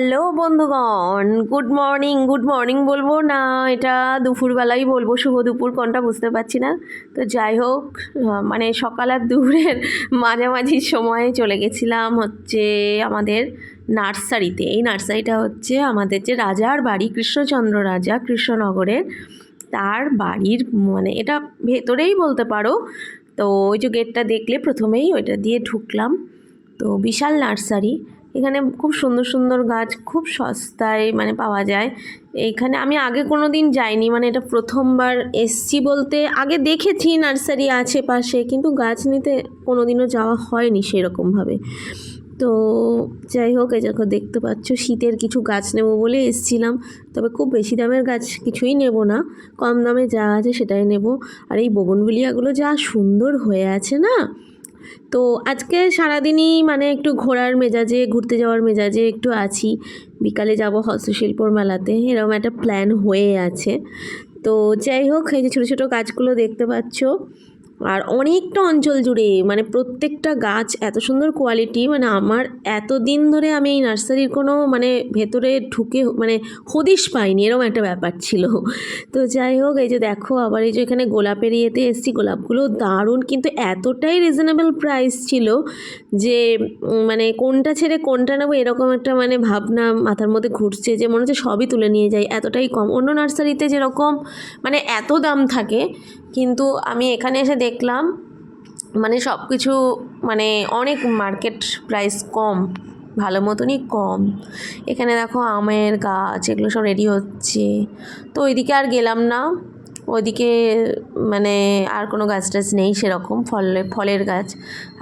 Hello বন্ধুগণ, good morning বলবো না, এটা দুপুরবেলাই বলবো, শুভ দুপুর কোনটা বুঝতে পারছি না। তো যাই হোক, মানে সকাল আর দুপুরের মাঝামাঝি সময়ে চলে গেছিলাম হচ্ছে আমাদের নার্সারিতে। এই নার্সারিটা হচ্ছে আমাদের যে রাজার বাড়ি, কৃষ্ণচন্দ্র রাজা কৃষ্ণনগরের, তার বাড়ির মানে এটা ভেতরেই বলতে পারো। তো ওই যে গেটটা দেখলে প্রথমেই ওইটা দিয়ে ঢুকলাম। তো বিশাল নার্সারি, এখানে খুব সুন্দর সুন্দর গাছ খুব সস্তায় মানে পাওয়া যায়। এইখানে আমি আগে কোনো দিন যাইনি, মানে এটা প্রথমবার এসছি বলতে, আগে দেখেছি নার্সারি আছে পাশে, কিন্তু গাছ নিতে কোনো দিনও যাওয়া হয়নি সেরকমভাবে। তো যাই হোক, এই যখন দেখতে পাচ্ছ শীতের কিছু গাছ নেব বলে এসছিলাম, তবে খুব বেশি দামের গাছ কিছুই নেব না, কম দামে যা আছে সেটাই নেব। আর এই বোগনভিলিয়াগুলো যা সুন্দর হয়ে আছে না। তো আজকে সারাদিনই মানে একটু ঘোরার মেজাজে, ঘুরতে যাওয়ার মেজাজে একটু আছি। বিকালে যাব হস্তশিল্পর মেলাতে, এরকম একটা প্ল্যান হয়ে আছে। তো যাই হোক, এই যে ছোটো ছোটো গাছগুলো দেখতে পাচ্ছ, আর অনেকটা অঞ্চল জুড়ে মানে প্রত্যেকটা গাছ এত সুন্দর কোয়ালিটি, মানে আমার এত দিন ধরে আমি এই নার্সারির কোনো মানে ভেতরে ঢুকে মানে হদিশ পাইনি, এরকম একটা ব্যাপার ছিল। তো যাই হোক, এই যে দেখো আবার এই যে এখানে গোলাপের ইয়েতে এসেছি, গোলাপগুলো দারুণ, কিন্তু এতটাই রিজনেবল প্রাইস ছিল যে মানে কোনটা ছেড়ে কোনটা নেবো এরকম একটা মানে ভাবনা মাথার মধ্যে ঘুরছে, যে মনে হচ্ছে সবই তুলে নিয়ে যাই, এতটাই কম। অন্য নার্সারিতে যেরকম মানে এত দাম থাকে, কিন্তু আমি এখানে এসে দেখলাম মানে সব কিছু মানে অনেক মার্কেট প্রাইস কম, ভালো মতনই কম। এখানে দেখো আমের গাছ, এগুলো সব রেডি হচ্ছে। তো ওইদিকে আর গেলাম না, ওইদিকে মানে আর কোনো গাছ টাছ নেই সেরকম, ফলের গাছ।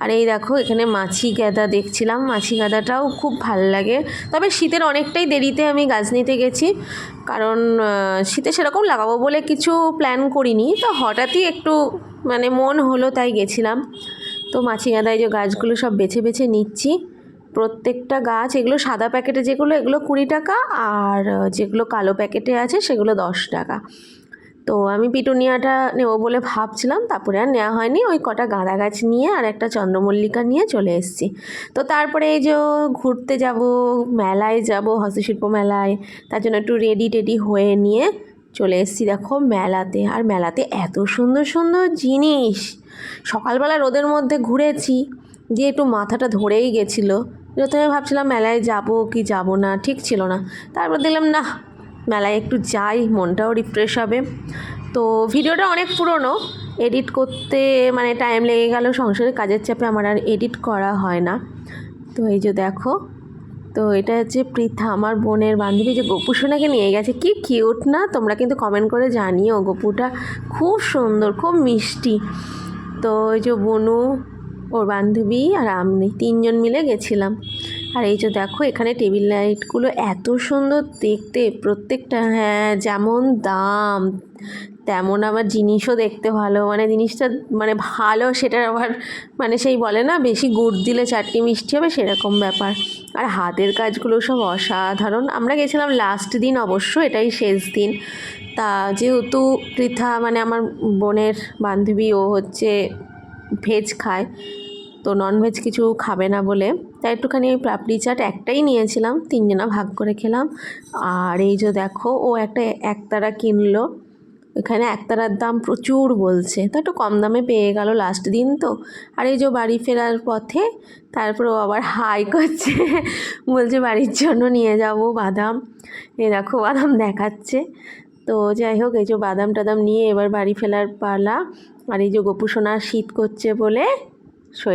আর এই দেখো এখানে মাছি গাঁদা দেখছিলাম, মাছি গাঁদাটাও খুব ভাল লাগে। তবে শীতের অনেকটাই দেরিতে আমি গাছ নিতে গেছি, কারণ শীতে সেরকম লাগাবো বলে কিছু প্ল্যান করিনি, তো হঠাৎই একটু মানে মন হলো তাই গেছিলাম। তো মাছি গাঁদায় যে গাছগুলো সব বেছে বেছে নিচ্ছি, প্রত্যেকটা গাছ, এগুলো সাদা প্যাকেটে যেগুলো এগুলো 20 টাকা, আর যেগুলো কালো প্যাকেটে আছে সেগুলো 10 টাকা। তো আমি পিটুনিয়াটা নেব বলে ভাবছিলাম, তারপরে আর নেওয়া হয়নি। ওই কটা গাঁদা গাছ নিয়ে আর একটা চন্দ্রমল্লিকা নিয়ে চলে এসেছি। তো তারপরে এই যে ঘুরতে যাব, মেলায় যাব, হস্তশিল্প মেলায়, তার জন্য একটু রেডি টেডি হয়ে নিয়ে চলে এসেছি দেখো মেলাতে। আর মেলাতে এত সুন্দর সুন্দর জিনিস, সকালবেলা রোদের মধ্যে ঘুরেছি দিয়ে একটু মাথাটা ধরেই গেছিলো। প্রথমে ভাবছিলাম মেলায় যাব কি যাব না, ঠিক ছিল না। তারপর দেখলাম না, মেলায় একটু যাই, মনটাও রিফ্রেশ হবে। তো ভিডিওটা অনেক পুরনো, এডিট করতে মানে টাইম লেগে গেল, সংসারের কাজের চাপে আমার আর এডিট করা হয় না। তো এই যে দেখো, তো এটা হচ্ছে পৃথা, আমার বোনের বান্ধবী, যে গপু সোনাকে নিয়ে গেছে। কি কিউট না, তোমরা কিন্তু কমেন্ট করে জানিও, গপুটা খুব সুন্দর, খুব মিষ্টি। তো ওই যে বনু, ওর বান্ধবী আর আমি 3 জন মিলে গেছিলাম। আর এই যে দেখো এখানে টেবিল লাইটগুলো এত সুন্দর দেখতে প্রত্যেকটা, হ্যাঁ যেমন দাম তেমন আবার জিনিসও দেখতে ভালো, মানে জিনিসটা মানে ভালো, সেটার আবার মানে সেই বলে না বেশি গুড় দিলে চাটনি মিষ্টি হবে, সেরকম ব্যাপার। আর হাতের কাজগুলো সব অসাধারণ। আমরা গেছিলাম লাস্ট দিন, অবশ্য এটাই শেষ দিন। তা যেহেতু পৃথা মানে আমার বোনের বান্ধবী, ও হচ্ছে ভেজ খায়, তো ননভেজ কিছু খাবে না বলে, তাই একটুখানি পাপড়ি চাট একটাই নিয়েছিলাম, 3 জনা ভাগ করে খেলাম। আর এই যে দেখো ও একটা একতারা কিনলো, এখানে একতারার দাম প্রচুর বলছে, তো একটু কম দামে পেয়ে গেল লাস্ট দিন তো। আর এই যে বাড়ি ফেরার পথে তারপর ও আবার হাই করছে, বলছে বাড়ির জন্য নিয়ে যাব বাদাম। এই দেখো বাদাম দেখাচ্ছে। তো যাই হোক, এই যে বাদাম টাদাম নিয়ে এবার বাড়ি ফেরার পালা। আর এই যে গপু সোনা শীত করছে বলে সোয়েটার